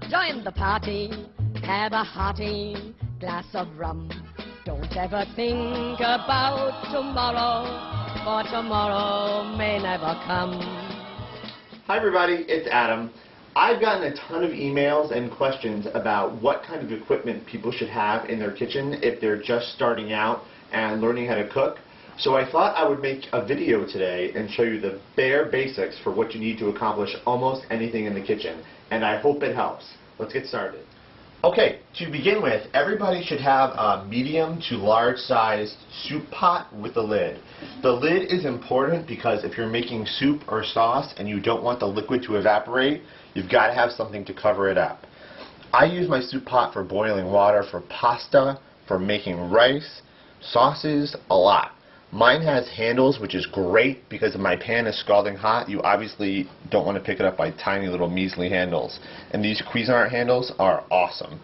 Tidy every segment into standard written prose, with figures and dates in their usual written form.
Join the party, have a hearty glass of rum. Don't ever think about tomorrow, for tomorrow may never come. Hi everybody, it's Adam. I've gotten a ton of emails and questions about what kind of equipment people should have in their kitchen if they're just starting out and learning how to cook. So I thought I would make a video today and show you the bare basics for what you need to accomplish almost anything in the kitchen. And I hope it helps. Let's get started. Okay, to begin with, everybody should have a medium to large sized soup pot with a lid. The lid is important because if you're making soup or sauce and you don't want the liquid to evaporate, you've got to have something to cover it up. I use my soup pot for boiling water, for pasta, for making rice, sauces, a lot. Mine has handles, which is great because if my pan is scalding hot, you obviously don't want to pick it up by tiny little measly handles. And these Cuisinart handles are awesome.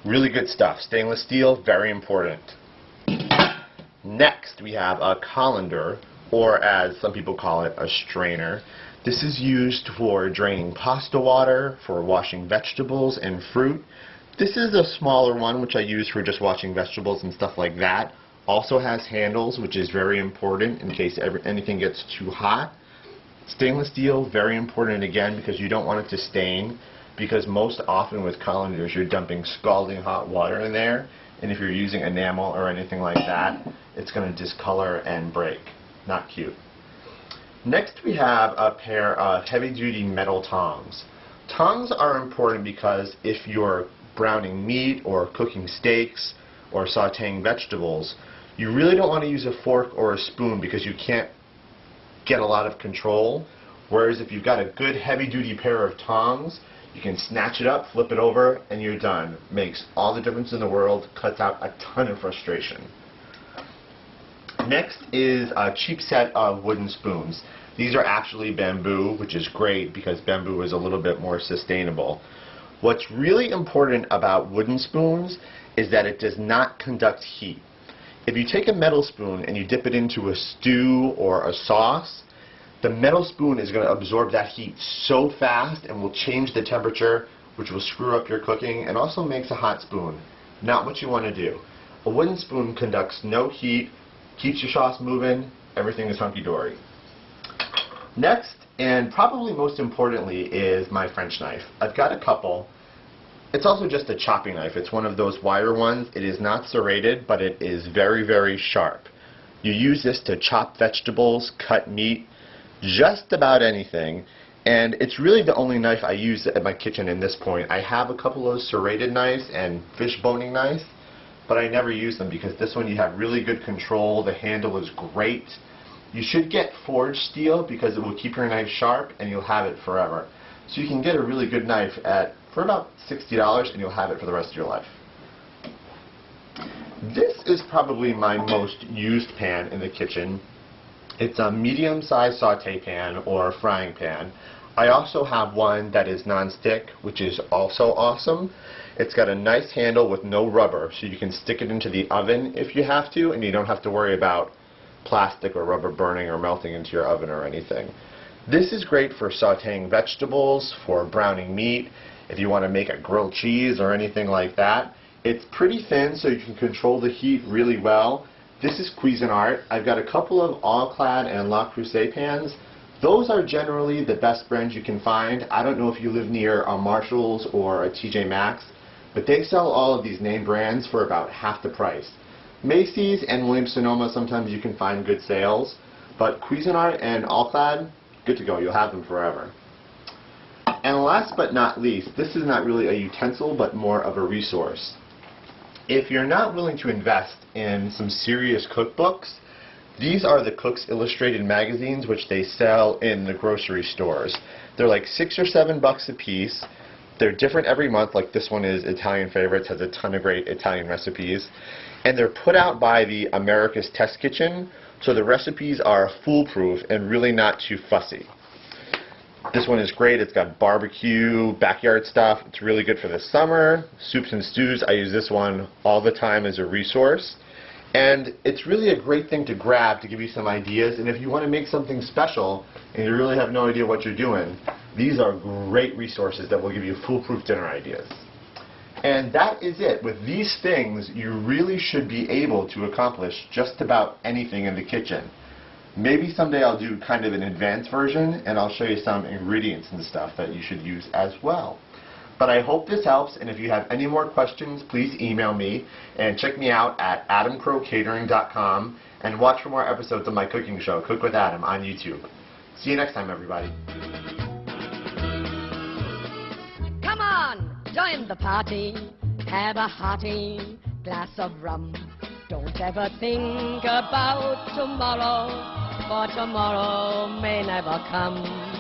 Really good stuff. Stainless steel, very important. Next, we have a colander, or as some people call it, a strainer. This is used for draining pasta water, for washing vegetables and fruit. This is a smaller one, which I use for just washing vegetables and stuff like that. Also has handles, which is very important in case anything gets too hot. Stainless steel, very important again because you don't want it to stain, because most often with colanders you're dumping scalding hot water in there, and if you're using enamel or anything like that, it's going to discolor and break. Not cute. Next we have a pair of heavy-duty metal tongs. Tongs are important because if you're browning meat or cooking steaks or sauteing vegetables, you really don't want to use a fork or a spoon because you can't get a lot of control. Whereas if you've got a good heavy-duty pair of tongs, you can snatch it up, flip it over, and you're done. Makes all the difference in the world, cuts out a ton of frustration. Next is a cheap set of wooden spoons. These are actually bamboo, which is great because bamboo is a little bit more sustainable. What's really important about wooden spoons is that it does not conduct heat. If you take a metal spoon and you dip it into a stew or a sauce, the metal spoon is going to absorb that heat so fast and will change the temperature, which will screw up your cooking and also makes a hot spoon. Not what you want to do. A wooden spoon conducts no heat, keeps your sauce moving, everything is hunky-dory. Next, and probably most importantly, is my French knife. I've got a couple. It's also just a chopping knife. It's one of those wire ones. It is not serrated, but it is very, very sharp. You use this to chop vegetables, cut meat, just about anything. And it's really the only knife I use at my kitchen in this point. I have a couple of serrated knives and fish boning knives, but I never use them because this one you have really good control. The handle is great. You should get forged steel because it will keep your knife sharp and you'll have it forever. So you can get a really good knife for about $60 and you'll have it for the rest of your life. This is probably my most used pan in the kitchen. It's a medium-sized saute pan or frying pan. I also have one that is non-stick, which is also awesome. It's got a nice handle with no rubber, so you can stick it into the oven if you have to, and you don't have to worry about plastic or rubber burning or melting into your oven or anything. This is great for sauteing vegetables, for browning meat, if you want to make a grilled cheese or anything like that. It's pretty thin so you can control the heat really well. This is Cuisinart. I've got a couple of All-Clad and Le Creuset pans. Those are generally the best brands you can find. I don't know if you live near a Marshall's or a TJ Maxx, but they sell all of these name brands for about half the price. Macy's and Williams-Sonoma, sometimes you can find good sales, but Cuisinart and All-Clad, good to go. You'll have them forever. And last but not least, this is not really a utensil, but more of a resource. If you're not willing to invest in some serious cookbooks, these are the Cook's Illustrated magazines, which they sell in the grocery stores. They're like $6 or $7 a piece. They're different every month, like this one is Italian Favorites, has a ton of great Italian recipes. And they're put out by the America's Test Kitchen, so the recipes are foolproof and really not too fussy. This one is great. It's got barbecue, backyard stuff. It's really good for the summer. Soups and stews, I use this one all the time as a resource. And it's really a great thing to grab to give you some ideas. And if you want to make something special and you really have no idea what you're doing, these are great resources that will give you foolproof dinner ideas. And that is it. With these things, you really should be able to accomplish just about anything in the kitchen. Maybe someday I'll do kind of an advanced version, and I'll show you some ingredients and stuff that you should use as well. But I hope this helps, and if you have any more questions, please email me, and check me out at adamcrowcatering.com, and watch for more episodes of my cooking show, Cook with Adam, on YouTube. See you next time, everybody. Come on, join the party, have a hearty glass of rum. Don't ever think about tomorrow, for tomorrow may never come.